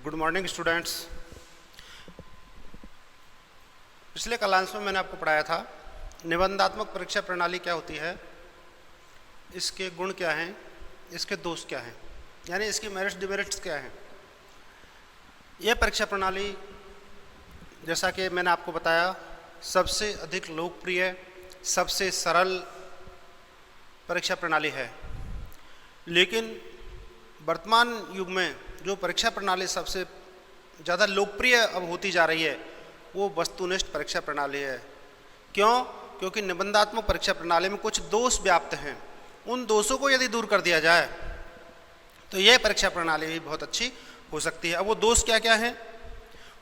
Good morning students. पिछले class में मैंने आपको पढ़ाया था निबंधात्मक परीक्षा प्रणाली क्या होती है, इसके गुण क्या हैं, इसके दोष क्या हैं, यानी इसकी मेरिट्स डिमेरिट्स क्या हैं। यह परीक्षा प्रणाली जैसा कि मैंने आपको बताया सबसे अधिक लोकप्रिय, सबसे सरल परीक्षा प्रणाली है। लेकिन वर्तमान युग में जो परीक्षा प्रणाली सबसे ज़्यादा लोकप्रिय अब होती जा रही है वो वस्तुनिष्ठ परीक्षा प्रणाली है। क्यों? क्योंकि निबंधात्मक परीक्षा प्रणाली में कुछ दोष व्याप्त हैं। उन दोषों को यदि दूर कर दिया जाए तो यह परीक्षा प्रणाली भी बहुत अच्छी हो सकती है। अब वो दोष क्या क्या हैं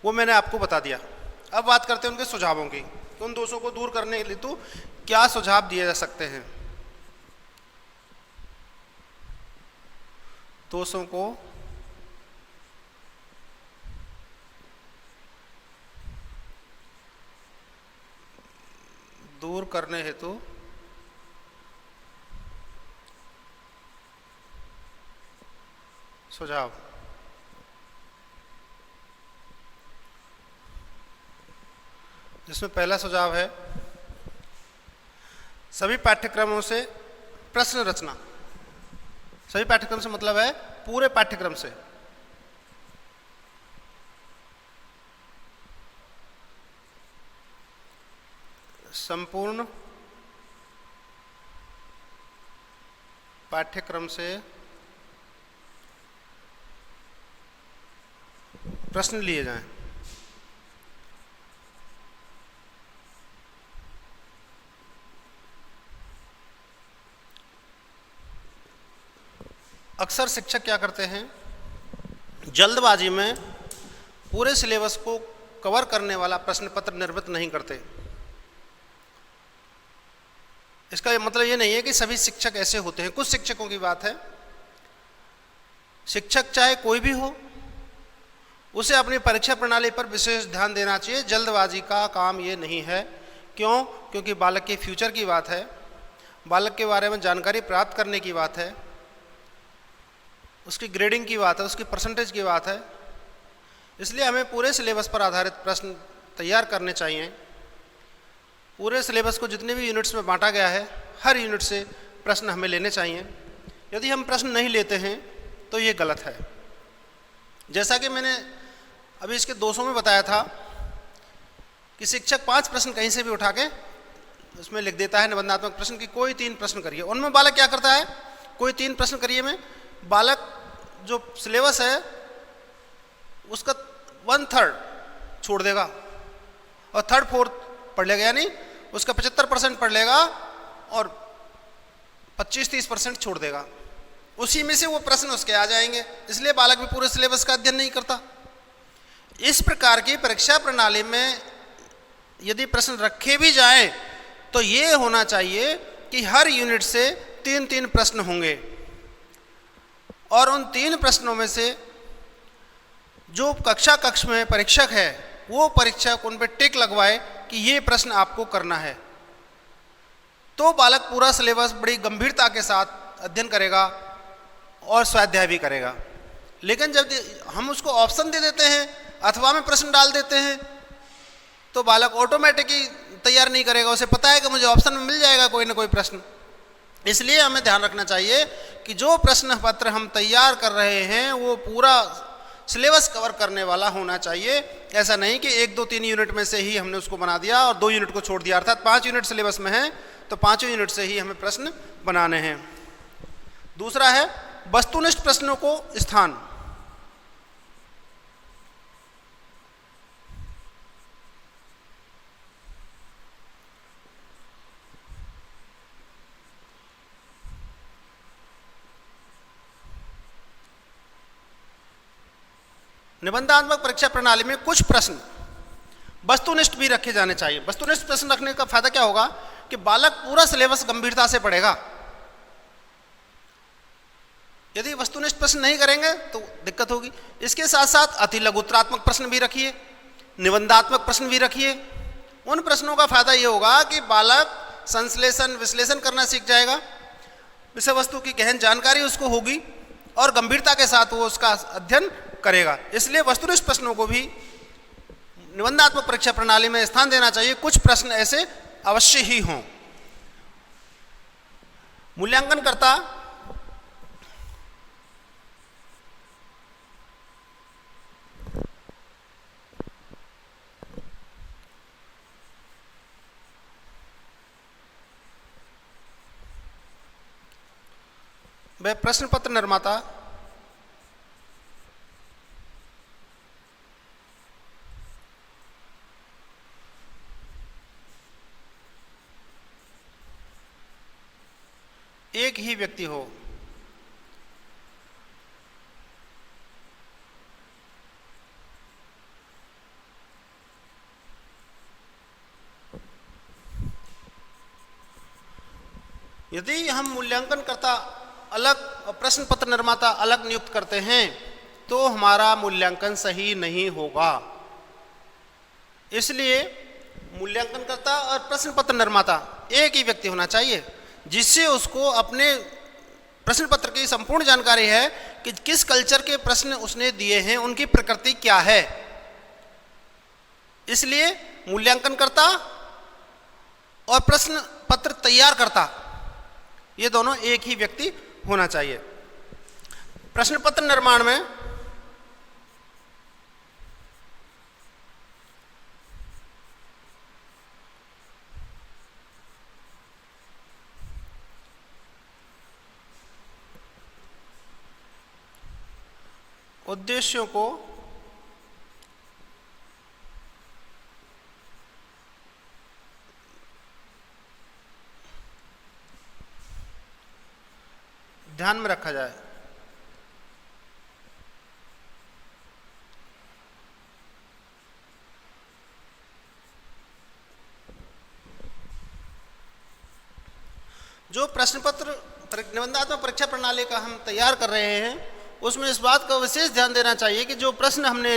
वो मैंने आपको बता दिया। अब बात करते हैं उनके सुझावों की, तो उन दोषों को दूर करने के लिए तो क्या सुझाव दिए जा सकते हैं। दोषों को दूर करने हेतु सुझाव। जिसमें पहला सुझाव है सभी पाठ्यक्रमों से प्रश्न रचना। सभी पाठ्यक्रम से मतलब है पूरे पाठ्यक्रम से संपूर्ण पाठ्यक्रम से प्रश्न लिए जाएं। अक्सर शिक्षक क्या करते हैं, जल्दबाजी में पूरे सिलेबस को कवर करने वाला प्रश्न पत्र निर्मित नहीं करते। इसका मतलब ये नहीं है कि सभी शिक्षक ऐसे होते हैं, कुछ शिक्षकों की बात है। शिक्षक चाहे कोई भी हो, उसे अपनी परीक्षा प्रणाली पर विशेष ध्यान देना चाहिए। जल्दबाजी का काम ये नहीं है। क्यों? क्योंकि बालक के फ्यूचर की बात है, बालक के बारे में जानकारी प्राप्त करने की बात है, उसकी ग्रेडिंग की बात है, उसकी परसेंटेज की बात है। इसलिए हमें पूरे सिलेबस पर आधारित प्रश्न तैयार करने चाहिए। पूरे सिलेबस को जितने भी यूनिट्स में बांटा गया है, हर यूनिट से प्रश्न हमें लेने चाहिए। यदि हम प्रश्न नहीं लेते हैं तो ये गलत है। जैसा कि मैंने अभी इसके दोषों में बताया था कि शिक्षक 5 प्रश्न कहीं से भी उठा के उसमें लिख देता है निबंधात्मक प्रश्न की कोई 3 प्रश्न करिए। उनमें बालक क्या करता है, कोई 3 प्रश्न करिए में बालक जो सिलेबस है उसका 1/3 छोड़ देगा और 3/4 पढ़ लेगा, यानी उसका 75% पढ़ लेगा और 25-30% छोड़ देगा। उसी में से वो प्रश्न उसके आ जाएंगे। इसलिए बालक भी पूरे सिलेबस का अध्ययन नहीं करता। इस प्रकार की परीक्षा प्रणाली में यदि प्रश्न रखे भी जाएं तो ये होना चाहिए कि हर यूनिट से 3-3 प्रश्न होंगे और उन 3 प्रश्नों में से जो कक्ष में परीक्षक है वो परीक्षक उन पर टिक लगवाए कि ये प्रश्न आपको करना है, तो बालक पूरा सिलेबस बड़ी गंभीरता के साथ अध्ययन करेगा और स्वाध्याय भी करेगा। लेकिन जब हम उसको ऑप्शन दे देते हैं अथवा में प्रश्न डाल देते हैं तो बालक ऑटोमेटिकली तैयार नहीं करेगा। उसे पता है कि मुझे ऑप्शन में मिल जाएगा कोई ना कोई प्रश्न। इसलिए हमें ध्यान रखना चाहिए कि जो प्रश्न पत्र हम तैयार कर रहे हैं वो पूरा सिलेबस कवर करने वाला होना चाहिए। ऐसा नहीं कि 1, 2, 3 यूनिट में से ही हमने उसको बना दिया और 2 यूनिट को छोड़ दिया। अर्थात 5 यूनिट सिलेबस में है तो 5 यूनिट से ही हमें प्रश्न बनाने हैं। दूसरा है वस्तुनिष्ठ प्रश्नों को स्थान। निबंधात्मक परीक्षा प्रणाली में कुछ प्रश्न वस्तुनिष्ठ भी रखे जाने चाहिए। वस्तुनिष्ठ प्रश्न रखने का फायदा क्या होगा कि बालक पूरा सिलेबस गंभीरता से पढ़ेगा। यदि वस्तुनिष्ठ प्रश्न नहीं करेंगे तो दिक्कत होगी। इसके साथ साथ अति लघुत्तरात्मक प्रश्न भी रखिए, निबंधात्मक प्रश्न भी रखिए। उन प्रश्नों का फायदा ये होगा कि बालक संश्लेषण विश्लेषण करना सीख जाएगा, विषय वस्तु की गहन जानकारी उसको होगी और गंभीरता के साथ वो उसका अध्ययन करेगा। इसलिए वस्तुनिष्ठ प्रश्नों को भी निबंधात्मक परीक्षा प्रणाली में स्थान देना चाहिए। कुछ प्रश्न ऐसे अवश्य ही हों। मूल्यांकनकर्ता व प्रश्न पत्र निर्माता एक ही व्यक्ति हो। यदि हम मूल्यांकनकर्ता अलग और प्रश्न पत्र निर्माता अलग नियुक्त करते हैं तो हमारा मूल्यांकन सही नहीं होगा। इसलिए मूल्यांकनकर्ता और प्रश्न पत्र निर्माता एक ही व्यक्ति होना चाहिए, जिससे उसको अपने प्रश्न पत्र की संपूर्ण जानकारी है कि किस कल्चर के प्रश्न उसने दिए हैं, उनकी प्रकृति क्या है। इसलिए मूल्यांकनकर्ता और प्रश्न पत्र तैयार करता ये दोनों एक ही व्यक्ति होना चाहिए। प्रश्न पत्र निर्माण में उद्देश्यों को ध्यान में रखा जाए। जो प्रश्न पत्र निबंधात्मक परीक्षा प्रणाली का हम तैयार कर रहे हैं उसमें इस बात का विशेष ध्यान देना चाहिए कि जो प्रश्न हमने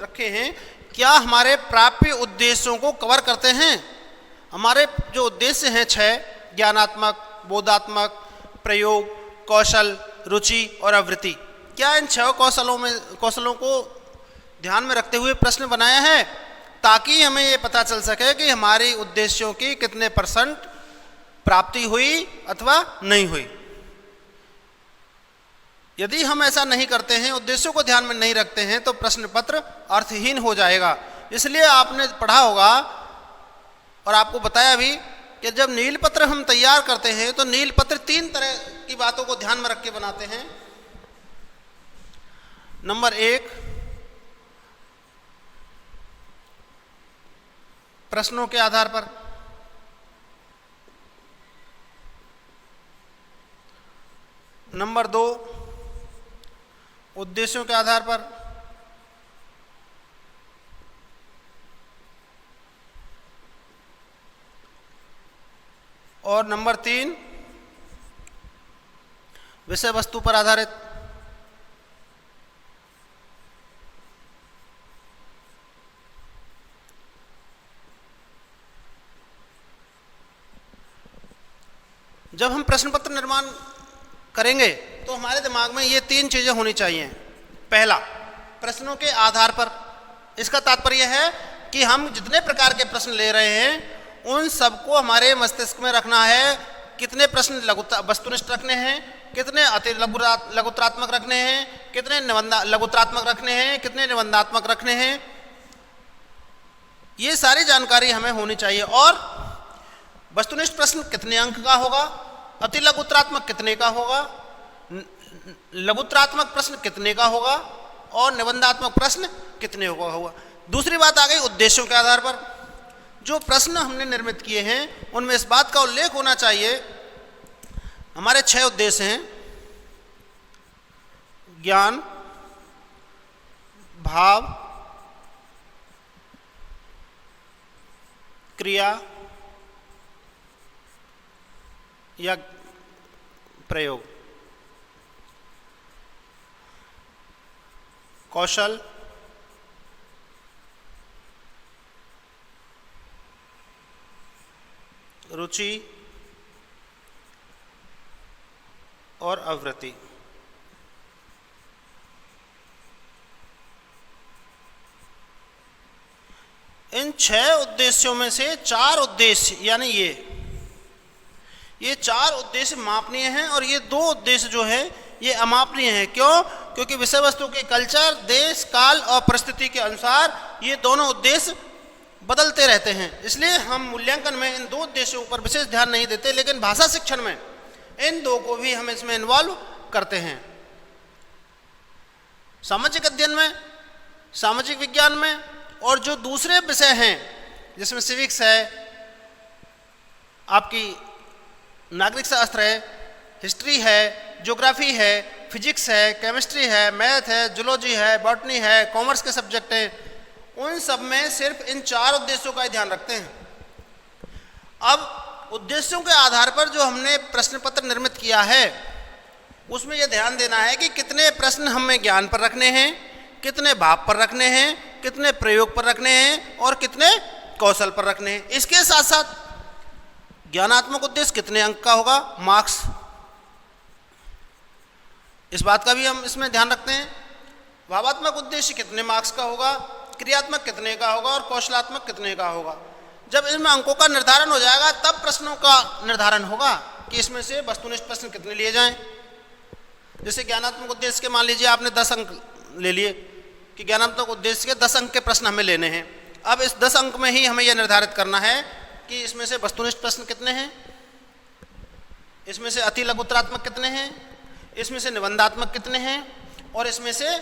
रखे हैं क्या हमारे प्राप्य उद्देश्यों को कवर करते हैं। हमारे जो उद्देश्य हैं 6 ज्ञानात्मक, बोधात्मक, प्रयोग, कौशल, रुचि और आवृत्ति, क्या इन 6 कौशलों को ध्यान में रखते हुए प्रश्न बनाया है ताकि हमें ये पता चल सके कि हमारी उद्देश्यों की कितने % प्राप्ति हुई अथवा नहीं हुई। यदि हम ऐसा नहीं करते हैं, उद्देश्यों को ध्यान में नहीं रखते हैं तो प्रश्न पत्र अर्थहीन हो जाएगा। इसलिए आपने पढ़ा होगा और आपको बताया भी कि जब नील पत्र हम तैयार करते हैं तो नील पत्र 3 तरह की बातों को ध्यान में रख के बनाते हैं। नंबर 1, प्रश्नों के आधार पर। नंबर 2, उद्देश्यों के आधार पर। और नंबर 3, विषय वस्तु पर आधारित। जब हम प्रश्न पत्र निर्माण करेंगे तो हमारे दिमाग में ये 3 चीजें होनी चाहिए। पहला, प्रश्नों के आधार पर। इसका तात्पर्य है कि हम जितने प्रकार के प्रश्न ले रहे हैं उन सबको हमारे मस्तिष्क में रखना है। कितने प्रश्न वस्तुनिष्ठ रखने हैं, कितने अति लघुत्रात्मक रखने हैं, कितने लघुत्रात्मक रखने हैं, कितने निबंधात्मक रखने हैं, ये सारी जानकारी हमें होनी चाहिए। और वस्तुनिष्ठ प्रश्न कितने अंक का होगा, अति लघुत्रात्मक कितने का होगा, लघुत्रात्मक प्रश्न कितने का होगा और निबंधात्मक प्रश्न कितने होगा। दूसरी बात आ गई उद्देश्यों के आधार पर। जो प्रश्न हमने निर्मित किए हैं उनमें इस बात का उल्लेख होना चाहिए, हमारे 6 उद्देश्य हैं: ज्ञान, भाव, क्रिया या प्रयोग, कौशल, रुचि और आवृत्ति। इन 6 उद्देश्यों में से 4 उद्देश्य यानी ये 4 उद्देश्य मापनीय हैं और ये 2 उद्देश्य जो है ये अमापनीय है। क्यों? क्योंकि विषय वस्तु के कल्चर, देश, काल और परिस्थिति के अनुसार ये दोनों उद्देश्य बदलते रहते हैं। इसलिए हम मूल्यांकन में इन 2 उद्देश्यों पर विशेष ध्यान नहीं देते, लेकिन भाषा शिक्षण में इन 2 को भी हम इसमें इन्वॉल्व करते हैं। सामाजिक अध्ययन में, सामाजिक विज्ञान में और जो दूसरे विषय हैं जिसमें सिविक्स है, आपकी नागरिक शास्त्र है, हिस्ट्री है, ज्योग्राफी है, फिजिक्स है, केमिस्ट्री है, मैथ है, जूलॉजी है, बॉटनी है, कॉमर्स के सब्जेक्ट हैं, उन सब में सिर्फ इन 4 उद्देश्यों का ही ध्यान रखते हैं। अब उद्देश्यों के आधार पर जो हमने प्रश्न पत्र निर्मित किया है उसमें यह ध्यान देना है कि कितने प्रश्न हमें ज्ञान पर रखने हैं, कितने भाव पर रखने हैं, कितने प्रयोग पर रखने हैं और कितने कौशल पर रखने हैं। इसके साथ साथ ज्ञानात्मक उद्देश्य कितने अंक का होगा, मार्क्स, इस बात का भी हम इसमें ध्यान रखते हैं। भावात्मक उद्देश्य कितने मार्क्स का होगा, क्रियात्मक कितने का होगा और कौशलात्मक कितने का होगा। जब इसमें अंकों का निर्धारण हो जाएगा तब प्रश्नों का निर्धारण होगा कि इसमें से वस्तुनिष्ठ प्रश्न कितने लिए जाएं। जैसे ज्ञानात्मक उद्देश्य के मान लीजिए आपने 10 अंक ले लिए कि ज्ञानात्मक उद्देश्य के 10 अंक के प्रश्न हमें लेने हैं। अब इस 10 अंक में ही हमें यह निर्धारित करना है कि इसमें से वस्तुनिष्ठ प्रश्न कितने हैं, इसमें से अति लघुत्तरात्मक कितने हैं, इसमें से निबंधात्मक कितने हैं और इसमें से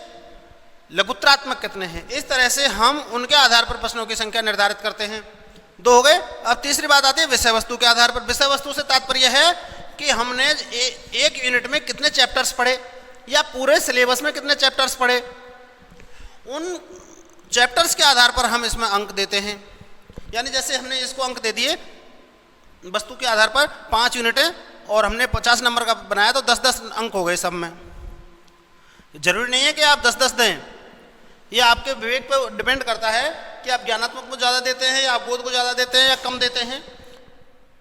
लघुत्तरात्मक कितने हैं। इस तरह से हम उनके आधार पर प्रश्नों की संख्या निर्धारित करते हैं। 2 हो गए। अब तीसरी बात आती है विषय वस्तु के आधार पर। विषय वस्तु से तात्पर्य है कि हमने एक यूनिट में कितने चैप्टर्स पढ़े या पूरे सिलेबस में कितने चैप्टर्स पढ़े, उन चैप्टर्स के आधार पर हम इसमें अंक देते हैं। यानी जैसे हमने इसको अंक दे दिए वस्तु के आधार पर 5 यूनिटें और हमने 50 नंबर का बनाया तो 10-10 अंक हो गए सब में। जरूरी नहीं है कि आप 10-10 दें, ये आपके विवेक पर डिपेंड करता है कि आप ज्ञानात्मक को ज़्यादा देते हैं या आप बोध को ज़्यादा देते हैं या कम देते हैं।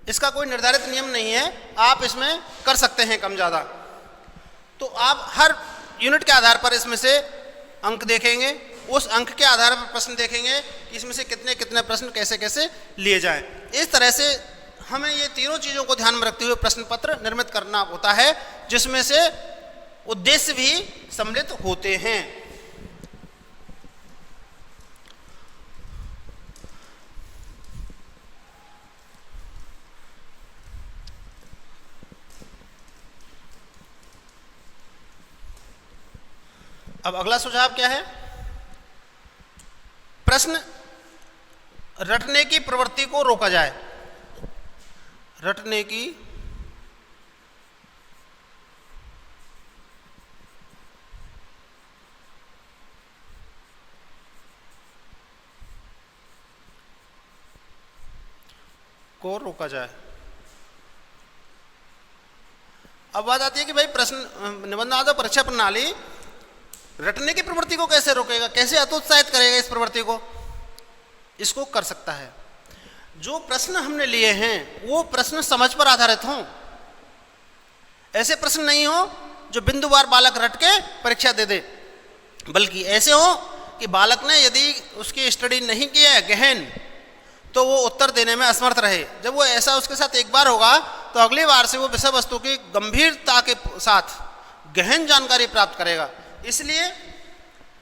इसका कोई निर्धारित नियम नहीं है, आप इसमें कर सकते हैं कम ज़्यादा। तो आप हर यूनिट के आधार पर इसमें से अंक देखेंगे, उस अंक के आधार पर प्रश्न देखेंगे कि इसमें से कितने कितने प्रश्न कैसे कैसे लिए जाएं। इस तरह से हमें ये तीनों चीज़ों को ध्यान में रखते हुए प्रश्न पत्र निर्मित करना होता है, जिसमें से उद्देश्य भी सम्मिलित होते हैं। अब अगला सुझाव क्या है? प्रश्न रटने की प्रवृत्ति को रोका जाए। रटने की को रोका जाए। अब बात आती है कि भाई प्रश्न निबंध आधारित परीक्षा प्रणाली रटने की प्रवृत्ति को कैसे रोकेगा, कैसे हतोत्साहित करेगा इस प्रवृत्ति को? इसको कर सकता है जो प्रश्न हमने लिए हैं वो प्रश्न समझ पर आधारित हों। ऐसे प्रश्न नहीं हो जो बिंदुवार बालक रट के परीक्षा दे दे, बल्कि ऐसे हो कि बालक ने यदि उसकी स्टडी नहीं किया है गहन तो वो उत्तर देने में असमर्थ रहे। जब वो ऐसा उसके साथ एक बार होगा तो अगली बार से वो विषय वस्तु की गंभीरता के साथ गहन जानकारी प्राप्त करेगा। इसलिए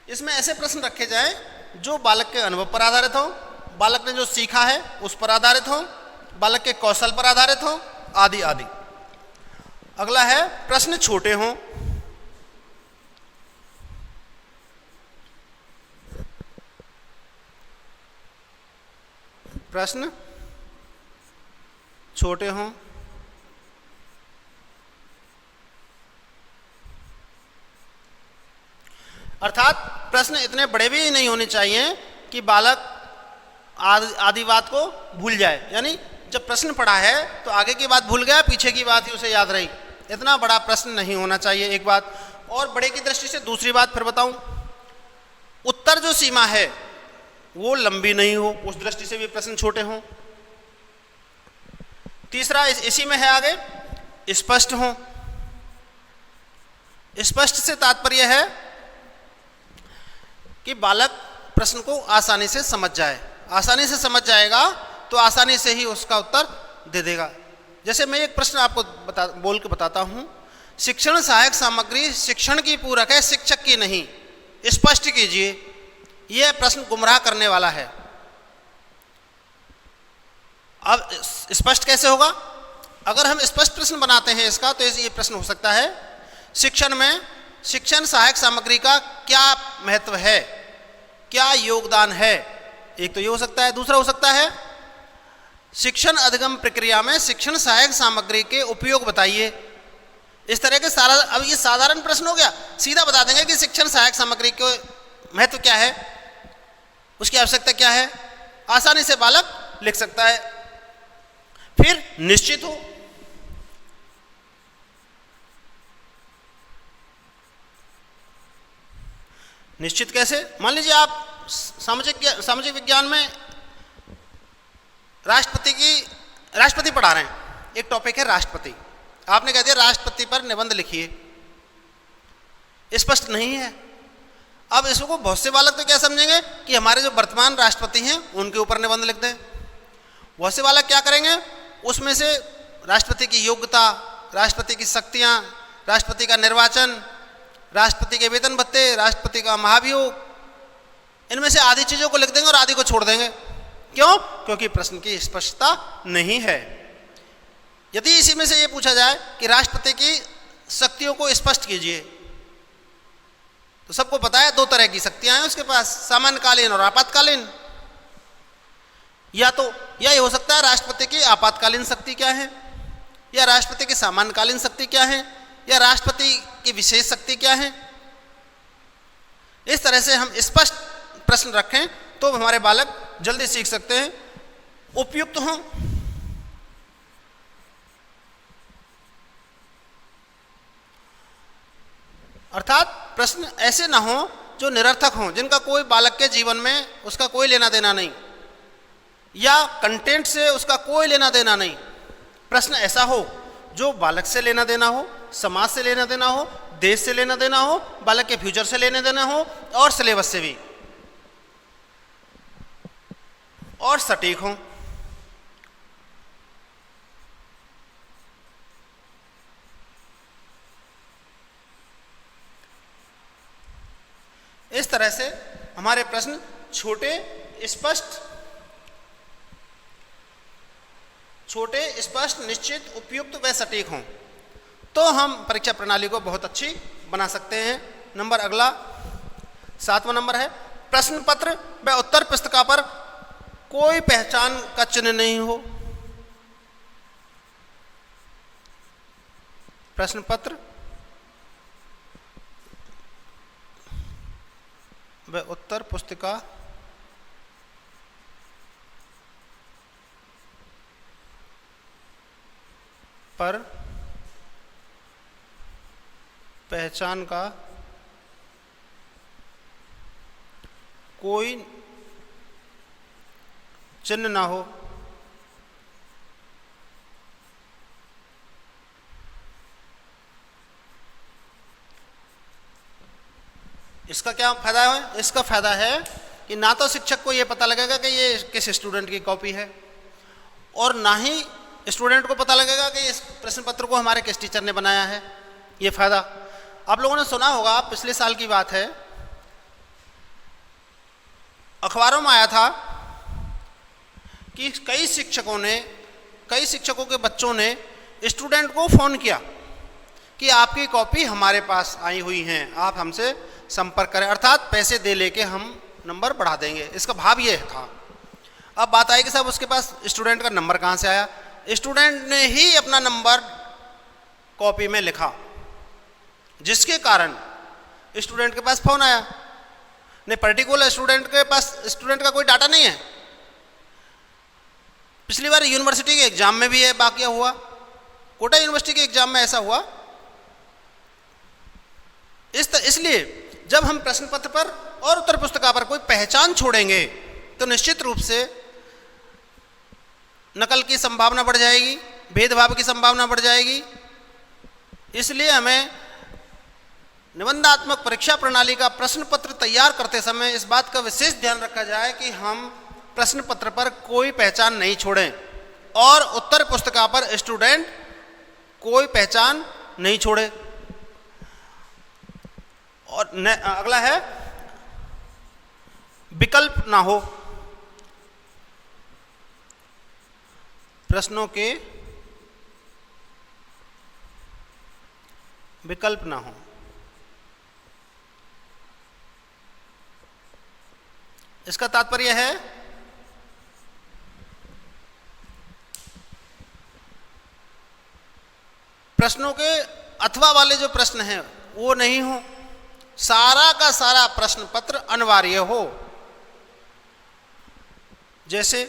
इसमें ऐसे प्रश्न रखे जाएं जो बालक के अनुभव पर आधारित हो, बालक ने जो सीखा है उस पर आधारित हो, बालक के कौशल पर आधारित हो, आदि आदि। अगला है प्रश्न छोटे हों। प्रश्न छोटे हों। अर्थात प्रश्न इतने बड़े भी नहीं होने चाहिए कि बालक आदि बात को भूल जाए। यानी जब प्रश्न पढ़ा है तो आगे की बात भूल गया, पीछे की बात ही उसे याद रही। इतना बड़ा प्रश्न नहीं होना चाहिए, एक बात। और बड़े की दृष्टि से दूसरी बात फिर बताऊं, उत्तर जो सीमा है वो लंबी नहीं हो, उस दृष्टि से भी प्रश्न छोटे हों। तीसरा इसी में है आगे, स्पष्ट हों। स्पष्ट से तात्पर्य है कि बालक प्रश्न को आसानी से समझ जाए। आसानी से समझ जाएगा तो आसानी से ही उसका उत्तर दे देगा। जैसे मैं एक प्रश्न आपको बोल के बताता हूँ, शिक्षण सहायक सामग्री शिक्षण की पूरक है, शिक्षक की नहीं, स्पष्ट कीजिए। यह प्रश्न गुमराह करने वाला है। अब स्पष्ट कैसे होगा? अगर हम स्पष्ट प्रश्न बनाते हैं इसका, तो ये प्रश्न हो सकता है, शिक्षण में शिक्षण सहायक सामग्री का क्या महत्व है, क्या योगदान है। एक तो ये हो सकता है। दूसरा हो सकता है, शिक्षण अधिगम प्रक्रिया में शिक्षण सहायक सामग्री के उपयोग बताइए। इस तरह के सारा, अब ये साधारण प्रश्न हो गया, सीधा बता देंगे कि शिक्षण सहायक सामग्री के महत्व क्या है, उसकी आवश्यकता क्या है, आसानी से बालक लिख सकता है। फिर निश्चित हो, निश्चित कैसे? मान लीजिए आप सामाजिक विज्ञान में राष्ट्रपति पढ़ा रहे हैं, एक टॉपिक है राष्ट्रपति, आपने कह दिया राष्ट्रपति पर निबंध लिखिए, स्पष्ट नहीं है। अब इसको बहुत से बालक तो क्या समझेंगे कि हमारे जो वर्तमान राष्ट्रपति हैं उनके ऊपर निबंध लिख दें। बहुत से बालक क्या करेंगे, उसमें से राष्ट्रपति की योग्यता, राष्ट्रपति की शक्तियां, राष्ट्रपति का निर्वाचन, राष्ट्रपति के वेतन भत्ते, राष्ट्रपति का महाभियोग, इनमें से आधी चीज़ों को लिख देंगे और आधी को छोड़ देंगे। क्यों? क्योंकि प्रश्न की स्पष्टता नहीं है। यदि इसी में से ये पूछा जाए कि राष्ट्रपति की शक्तियों को स्पष्ट कीजिए, तो सबको पता है दो तरह की शक्तियां हैं उसके पास, सामान्यकालीन और आपातकालीन। या तो यह हो सकता है राष्ट्रपति की आपातकालीन शक्ति क्या है, या राष्ट्रपति की सामान्यकालीन शक्ति क्या है, या राष्ट्रपति की विशेष शक्ति क्या है। इस तरह से हम स्पष्ट प्रश्न रखें तो हमारे बालक जल्दी सीख सकते हैं, उपयुक्त हों। अर्थात प्रश्न ऐसे ना हो जो निरर्थक हों, जिनका कोई बालक के जीवन में उसका कोई लेना देना नहीं, या कंटेंट से उसका कोई लेना देना नहीं। प्रश्न ऐसा हो जो बालक से लेना देना हो, समाज से लेना देना हो, देश से लेना देना हो, बालक के फ्यूचर से लेना देना हो, और सिलेबस से भी, और सटीक हों। इस तरह से हमारे प्रश्न छोटे, स्पष्ट, निश्चित, उपयुक्त व सटीक हों, तो हम परीक्षा प्रणाली को बहुत अच्छी बना सकते हैं। नंबर अगला 7वां नंबर है, प्रश्न पत्र व उत्तर पुस्तिका पर कोई पहचान का चिन्ह नहीं हो। प्रश्न पत्र व उत्तर पुस्तिका पर पहचान का कोई चिन्ह ना हो। इसका क्या फायदा है? इसका फायदा है कि ना तो शिक्षक को यह पता लगेगा कि ये किस स्टूडेंट की कॉपी है, और ना ही स्टूडेंट को पता लगेगा कि इस प्रश्न पत्र को हमारे किस टीचर ने बनाया है। ये फायदा आप लोगों ने सुना होगा, पिछले साल की बात है, अखबारों में आया था कि कई शिक्षकों के बच्चों ने स्टूडेंट को फ़ोन किया कि आपकी कॉपी हमारे पास आई हुई हैं, आप हमसे संपर्क करें, अर्थात पैसे दे लेके हम नंबर बढ़ा देंगे। इसका भाव ये था। अब बात आई कि साहब उसके पास स्टूडेंट का नंबर कहाँ से आया? स्टूडेंट ने ही अपना नंबर कॉपी में लिखा, जिसके कारण स्टूडेंट के पास फ़ोन आया। नहीं, पर्टिकुलर स्टूडेंट के पास स्टूडेंट का कोई डाटा नहीं है। पिछली बार यूनिवर्सिटी के एग्जाम में भी ये वाकया हुआ, कोटा यूनिवर्सिटी के एग्जाम में ऐसा हुआ। इसलिए जब हम प्रश्न पत्र पर और उत्तर पुस्तिका पर कोई पहचान छोड़ेंगे तो निश्चित रूप से नकल की संभावना बढ़ जाएगी, भेदभाव की संभावना बढ़ जाएगी। इसलिए हमें निबंधात्मक परीक्षा प्रणाली का प्रश्न पत्र तैयार करते समय इस बात का विशेष ध्यान रखा जाए कि हम प्रश्न पत्र पर कोई पहचान नहीं छोड़ें और उत्तर पुस्तिका पर स्टूडेंट कोई पहचान नहीं छोड़े। और अगला है विकल्प ना हो, प्रश्नों के विकल्प ना हो। इसका तात्पर्य है प्रश्नों के अथवा वाले जो प्रश्न हैं वो नहीं हो, सारा का सारा प्रश्न पत्र अनिवार्य हो। जैसे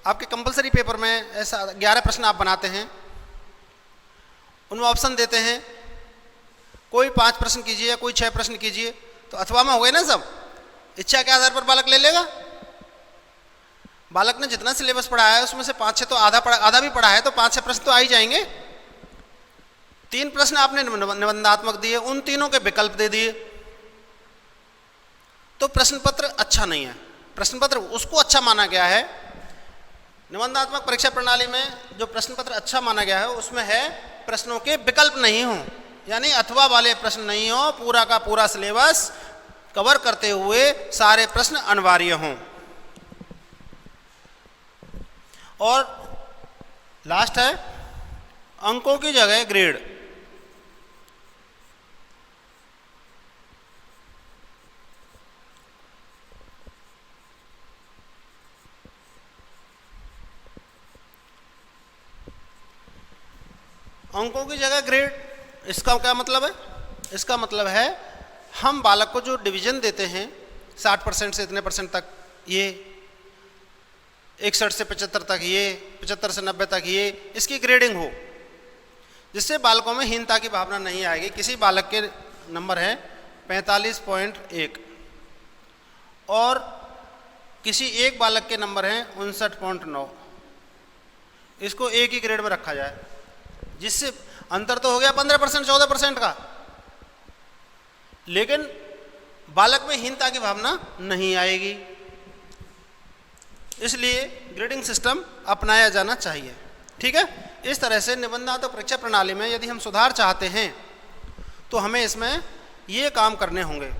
आपके कंपलसरी पेपर में ऐसा 11 प्रश्न आप बनाते हैं, उनमें ऑप्शन देते हैं कोई 5 प्रश्न कीजिए या कोई 6 प्रश्न कीजिए, तो अथवा में हो गए ना सब। इच्छा के आधार पर बालक ले लेगा। बालक ने जितना सिलेबस पढ़ा है उसमें से 5-6 तो आधा भी पढ़ा है, तो 5-6 प्रश्न तो आ ही जाएंगे। 3 प्रश्न आपने निबंधात्मक दिए, उन तीनों के विकल्प दे दिए, तो प्रश्न पत्र अच्छा नहीं है। प्रश्न पत्र उसको अच्छा माना गया है, निबंधात्मक परीक्षा प्रणाली में जो प्रश्न पत्र अच्छा माना गया है उसमें है प्रश्नों के विकल्प नहीं हो, यानी अथवा वाले प्रश्न नहीं हो, पूरा का पूरा सिलेबस कवर करते हुए सारे प्रश्न अनिवार्य हों। और लास्ट है अंकों की जगह ग्रेड। अंकों की जगह ग्रेड, इसका क्या मतलब है? इसका मतलब है हम बालक को जो डिवीजन देते हैं 60% से इतने परसेंट तक ये, 61 से 75 तक ये, 75 से 90 तक ये, इसकी ग्रेडिंग हो, जिससे बालकों में हीनता की भावना नहीं आएगी। किसी बालक के नंबर है 45.1 और किसी एक बालक के नंबर हैं 59.9, इसको एक ही ग्रेड में रखा जाए, जिससे अंतर तो हो गया 15% 14% का, लेकिन बालक में हीनता की भावना नहीं आएगी। इसलिए ग्रेडिंग सिस्टम अपनाया जाना चाहिए। ठीक है, इस तरह से निबंधात्मक परीक्षा प्रणाली में यदि हम सुधार चाहते हैं तो हमें इसमें ये काम करने होंगे।